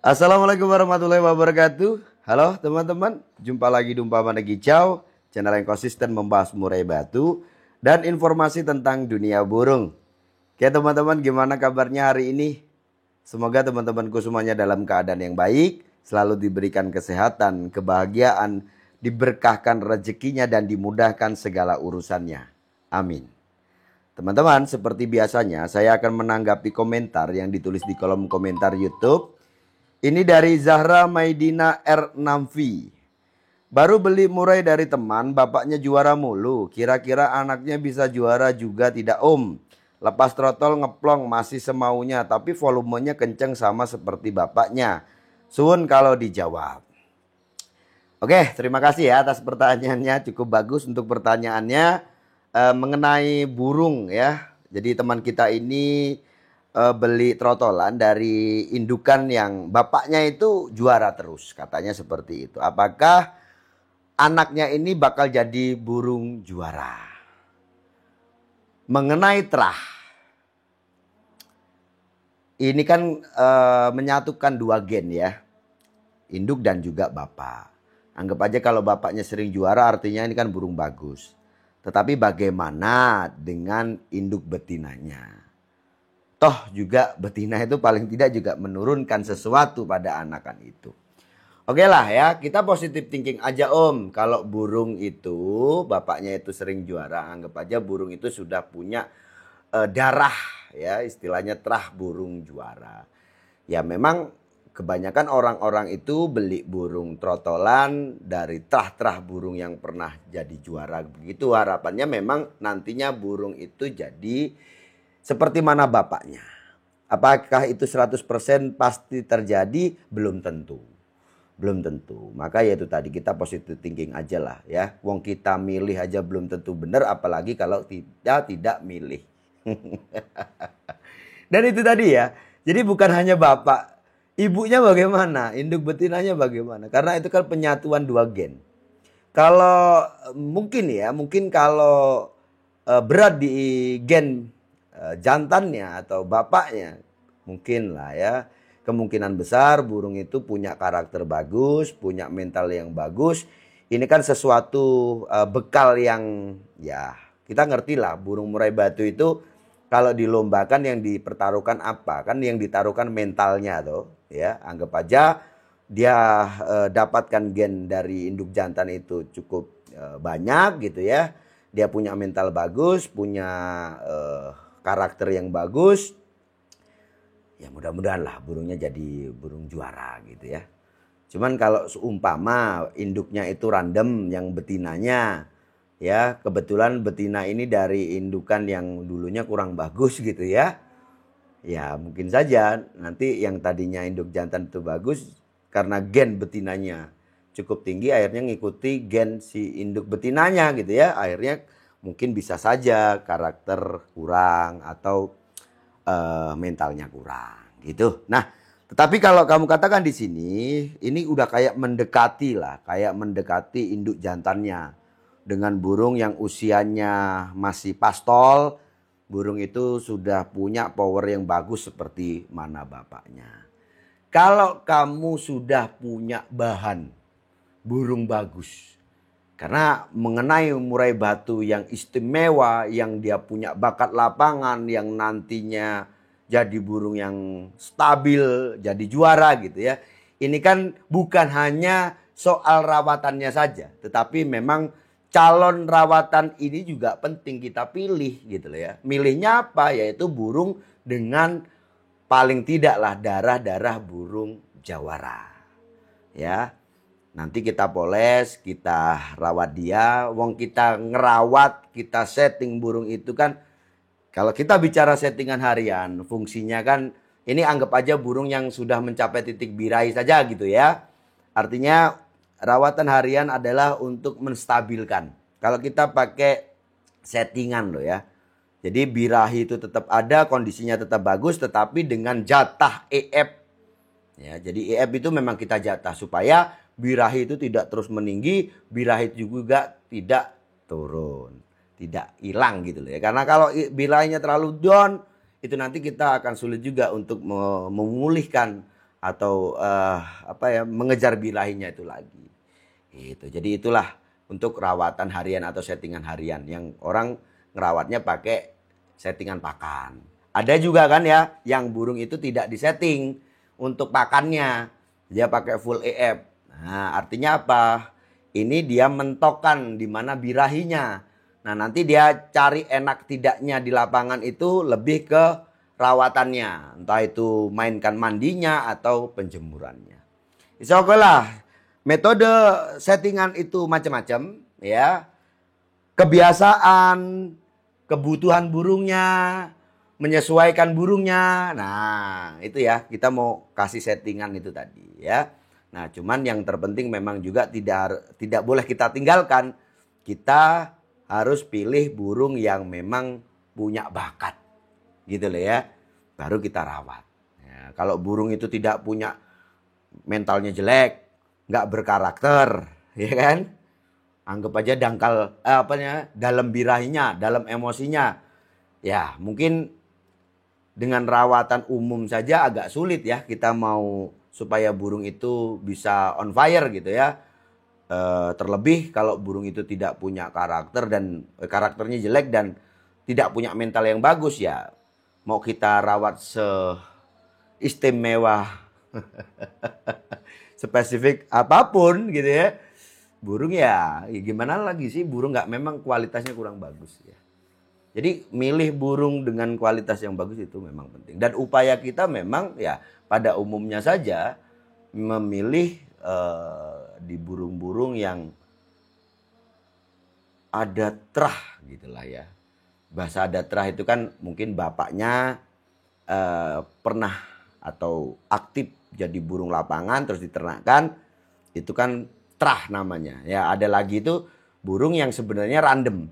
Assalamualaikum warahmatullahi wabarakatuh. Halo teman-teman, jumpa lagi di Umpama Gicau, channel yang konsisten membahas murai batu dan informasi tentang dunia burung. Oke teman-teman, gimana kabarnya hari ini? Semoga teman-temanku semuanya dalam keadaan yang baik, selalu diberikan kesehatan, kebahagiaan, diberkahkan rezekinya dan dimudahkan segala urusannya. Amin. Teman-teman, seperti biasanya saya akan menanggapi komentar yang ditulis di kolom komentar YouTube. Ini dari Zahra Maidina R6V. Baru beli murai dari teman, bapaknya juara mulu. Kira-kira anaknya bisa juara juga tidak om? Lepas trotol ngeplong masih semaunya, tapi volumenya kenceng sama seperti bapaknya. Suun kalau dijawab. Oke, terima kasih ya atas pertanyaannya. Cukup bagus untuk pertanyaannya mengenai burung ya. Jadi teman kita ini beli trotolan dari indukan yang bapaknya itu juara terus, katanya seperti itu. Apakah anaknya ini bakal jadi burung juara? Mengenai terah, ini kan menyatukan dua gen ya, induk dan juga bapak. Anggap aja kalau bapaknya sering juara artinya ini kan burung bagus. Tetapi bagaimana dengan induk betinanya? Toh juga betina itu paling tidak juga menurunkan sesuatu pada anakan itu. Oke lah ya, kita positif thinking aja om. Kalau burung itu bapaknya itu sering juara, anggap aja burung itu sudah punya darah ya, istilahnya terah burung juara. Ya memang kebanyakan orang-orang itu beli burung trotolan dari terah-terah burung yang pernah jadi juara. Begitu harapannya memang nantinya burung itu jadi seperti mana bapaknya. Apakah itu 100% pasti terjadi? Belum tentu. Belum tentu. Maka ya itu tadi, kita positive thinking aja lah ya. Wong kita milih aja belum tentu benar, apalagi kalau tidak milih. Dan itu tadi ya. Jadi bukan hanya bapak, ibunya bagaimana, induk betinanya bagaimana. Karena itu kan penyatuan dua gen. Kalau mungkin ya, mungkin kalau berat di gen jantannya atau bapaknya, mungkin lah ya, kemungkinan besar burung itu punya karakter bagus, punya mental yang bagus. Ini kan sesuatu bekal yang ya kita ngerti lah, burung murai batu itu kalau dilombakan yang dipertaruhkan apa? Kan yang ditaruhkan mentalnya tuh ya. Anggap aja dia dapatkan gen dari induk jantan itu cukup banyak gitu ya. Dia punya mental bagus, punya karakter yang bagus. Ya mudah-mudahan lah burungnya jadi burung juara gitu ya. Cuman kalau seumpama induknya itu random yang betinanya ya, kebetulan betina ini dari indukan yang dulunya kurang bagus gitu ya. Ya mungkin saja nanti yang tadinya induk jantan itu bagus, karena gen betinanya cukup tinggi akhirnya ngikuti gen si induk betinanya gitu ya. Akhirnya mungkin bisa saja karakter kurang atau mentalnya kurang gitu. Nah, tetapi kalau kamu katakan di sini ini udah kayak mendekati lah, kayak mendekati induk jantannya dengan burung yang usianya masih pastol. Burung itu sudah punya power yang bagus seperti mana bapaknya. Kalau kamu sudah punya bahan burung bagus, karena mengenai murai batu yang istimewa, yang dia punya bakat lapangan, yang nantinya jadi burung yang stabil, jadi juara gitu ya. Ini kan bukan hanya soal rawatannya saja, tetapi memang calon rawatan ini juga penting kita pilih gitu loh ya. Milihnya apa? Yaitu burung dengan paling tidaklah darah-darah burung jawara. Ya. Nanti kita poles, kita rawat dia. Wong kita ngerawat, kita setting burung itu kan. Kalau kita bicara settingan harian, fungsinya kan ini anggap aja burung yang sudah mencapai titik birahi saja gitu ya. Artinya rawatan harian adalah untuk menstabilkan. Kalau kita pakai settingan loh ya. Jadi birahi itu tetap ada, kondisinya tetap bagus, tetapi dengan jatah EF. Ya, jadi EF itu memang kita jatah supaya birahi itu tidak terus meninggi, birahi juga tidak turun, tidak hilang gitu loh ya. Karena kalau birahinya terlalu down, itu nanti kita akan sulit juga untuk memulihkan atau mengejar birahinya itu lagi. Gitu. Jadi itulah untuk rawatan harian atau settingan harian yang orang ngerawatnya pakai settingan pakan. Ada juga kan ya yang burung itu tidak disetting untuk pakannya. Dia pakai full EF. Nah, artinya apa? Ini dia mentokan di mana birahinya. Nah, nanti dia cari enak tidaknya di lapangan itu lebih ke rawatannya. Entah itu mainkan mandinya atau penjemurannya. Insya Allah lah. Metode settingan itu macam-macam ya. Kebiasaan, kebutuhan burungnya, menyesuaikan burungnya. Nah, itu ya, kita mau kasih settingan itu tadi ya. Nah, cuman yang terpenting memang juga tidak boleh kita tinggalkan. Kita harus pilih burung yang memang punya bakat. Gitu loh ya. Baru kita rawat. Ya, kalau burung itu tidak punya, mentalnya jelek, nggak berkarakter, ya kan? Anggap aja dangkal dalam birahinya, dalam emosinya. Ya, mungkin dengan rawatan umum saja agak sulit ya kita mau supaya burung itu bisa on fire gitu ya. Terlebih kalau burung itu tidak punya karakter dan karakternya jelek dan tidak punya mental yang bagus ya. Mau kita rawat seistimewa spesifik apapun gitu ya. Burung ya gimana lagi sih, burung memang kualitasnya kurang bagus ya. Jadi milih burung dengan kualitas yang bagus itu memang penting. Dan upaya kita memang ya pada umumnya saja memilih di burung-burung yang ada terah gitulah ya. Bahasa ada terah itu kan mungkin bapaknya pernah atau aktif jadi burung lapangan terus diternakkan, itu kan terah namanya. Ya ada lagi itu burung yang sebenarnya random.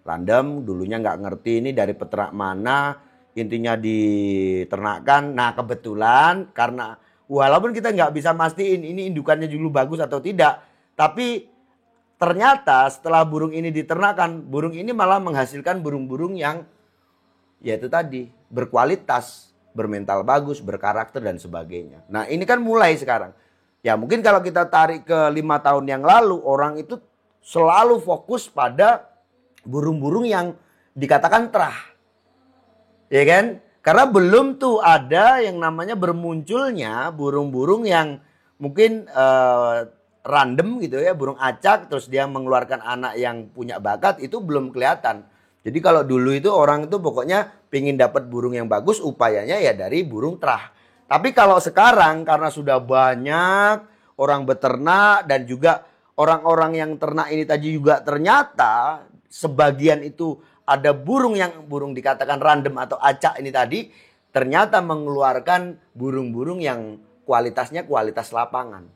Random dulunya nggak ngerti ini dari peternak mana, intinya diternakkan. Nah kebetulan karena walaupun kita nggak bisa mastiin ini indukannya dulu bagus atau tidak, tapi ternyata setelah burung ini diternakkan, burung ini malah menghasilkan burung-burung yang yaitu tadi berkualitas, bermental bagus, berkarakter dan sebagainya. Nah ini kan mulai sekarang. Ya mungkin kalau kita tarik ke 5 tahun yang lalu, orang itu selalu fokus pada burung-burung yang dikatakan terah. Ya kan? Karena belum tuh ada yang namanya bermunculnya burung-burung yang mungkin random gitu ya, burung acak terus dia mengeluarkan anak yang punya bakat, itu belum kelihatan. Jadi kalau dulu itu orang itu pokoknya pengen dapat burung yang bagus, upayanya ya dari burung terah. Tapi kalau sekarang karena sudah banyak orang beternak dan juga orang-orang yang ternak ini tadi juga ternyata sebagian itu ada burung dikatakan random atau acak ini tadi ternyata mengeluarkan burung-burung yang kualitasnya kualitas lapangan.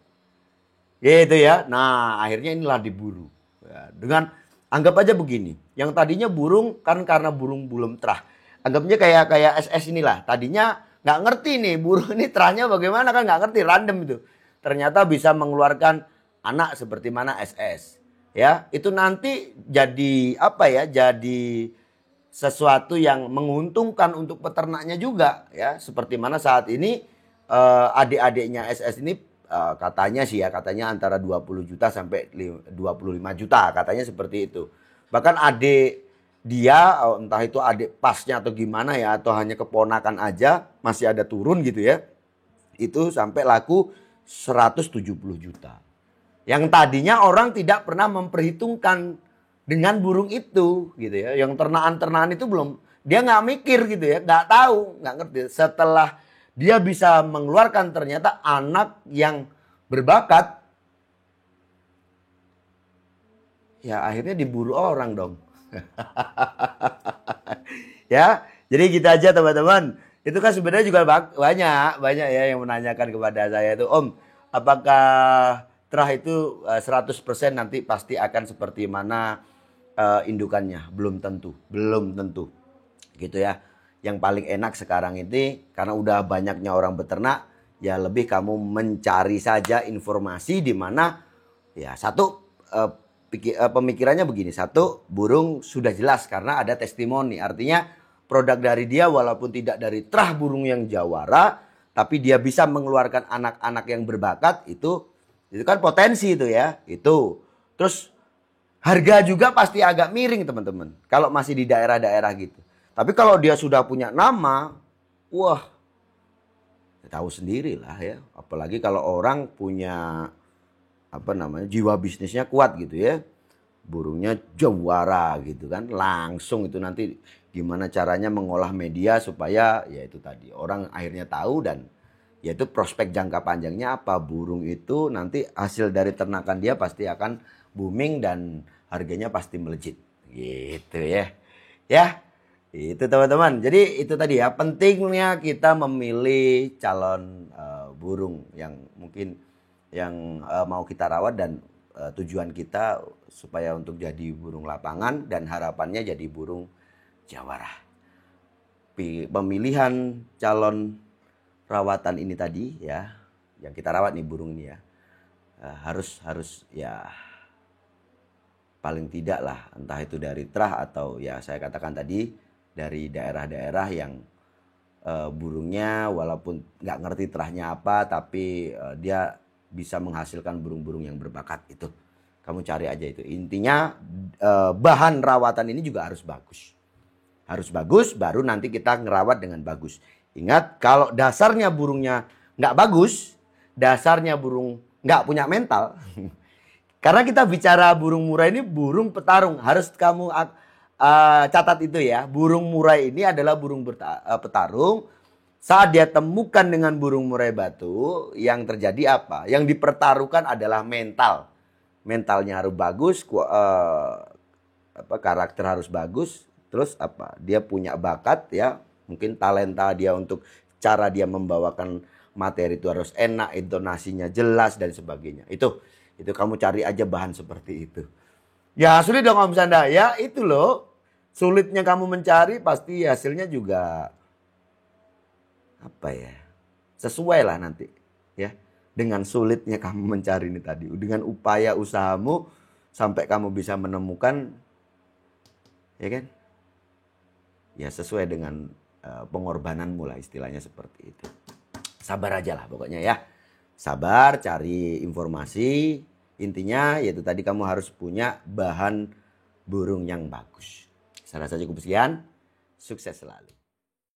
Gitu ya. Nah, akhirnya inilah diburu. Ya, dengan anggap aja begini, yang tadinya burung kan karena burung belum terah. Anggapnya kayak SS inilah. Tadinya nggak ngerti nih burung ini terahnya bagaimana, kan nggak ngerti, random itu. Ternyata bisa mengeluarkan anak seperti mana SS. Ya, itu nanti jadi jadi sesuatu yang menguntungkan untuk peternaknya juga ya. Seperti mana saat ini adik-adiknya SS ini katanya antara 20 juta sampai 25 juta, katanya seperti itu. Bahkan adik dia entah itu adik pasnya atau gimana ya, atau hanya keponakan aja masih ada turun gitu ya. Itu sampai laku 170 juta. Yang tadinya orang tidak pernah memperhitungkan dengan burung itu gitu ya. Yang ternakan-ternakan itu belum, dia nggak mikir gitu ya, nggak tahu, nggak ngerti. Setelah dia bisa mengeluarkan ternyata anak yang berbakat, ya akhirnya diburu orang dong. Ya, jadi gitu aja teman-teman. Itu kan sebenarnya juga banyak ya yang menanyakan kepada saya itu, Om, apakah terah itu 100% nanti pasti akan seperti mana indukannya? Belum tentu. Gitu ya. Yang paling enak sekarang ini karena udah banyaknya orang beternak, ya lebih kamu mencari saja informasi di mana ya satu pemikirannya begini, satu burung sudah jelas karena ada testimoni, artinya produk dari dia walaupun tidak dari terah burung yang jawara, tapi dia bisa mengeluarkan anak-anak yang berbakat, itu kan potensi itu ya. Itu. Terus harga juga pasti agak miring teman-teman. Kalau masih di daerah-daerah gitu. Tapi kalau dia sudah punya nama, wah, tahu sendiri lah ya. Apalagi kalau orang punya jiwa bisnisnya kuat gitu ya. Burungnya juara gitu kan, langsung itu nanti gimana caranya mengolah media supaya ya itu tadi orang akhirnya tahu, dan yaitu prospek jangka panjangnya apa, burung itu nanti hasil dari ternakan dia pasti akan booming dan harganya pasti melejit gitu ya. Ya itu teman-teman, jadi itu tadi ya, pentingnya kita memilih calon burung yang mungkin yang mau kita rawat, dan tujuan kita supaya untuk jadi burung lapangan dan harapannya jadi burung jawara. Pemilihan calon rawatan ini tadi ya, yang kita rawat nih burung ini ya, harus ya paling tidak lah, entah itu dari terah atau ya saya katakan tadi dari daerah-daerah yang burungnya walaupun nggak ngerti terahnya apa, tapi dia bisa menghasilkan burung-burung yang berbakat. Itu kamu cari aja itu. Intinya bahan rawatan ini juga harus bagus. Harus bagus, baru nanti kita ngerawat dengan bagus. Ingat, kalau dasarnya burungnya nggak bagus, dasarnya burung nggak punya mental. Karena kita bicara burung murai ini burung petarung. Harus kamu catat itu ya. Burung murai ini adalah burung petarung. Saat dia temukan dengan burung murai batu, yang terjadi apa? Yang dipertaruhkan adalah mental. Mentalnya harus bagus, karakter harus bagus, terus dia punya bakat ya, mungkin talenta dia untuk cara dia membawakan materi itu harus enak, intonasinya jelas dan sebagainya. Itu kamu cari aja bahan seperti itu. Ya sulit dong Om Sanda, ya itu loh. Sulitnya kamu mencari pasti hasilnya juga sesuai lah nanti ya, dengan sulitnya kamu mencari ini tadi, dengan upaya usahamu sampai kamu bisa menemukan, ya kan, ya sesuai dengan pengorbananmu lah, istilahnya seperti itu. Sabar aja lah pokoknya ya, sabar cari informasi. Intinya yaitu tadi kamu harus punya bahan burung yang bagus. Saya rasa cukup sekian, sukses selalu.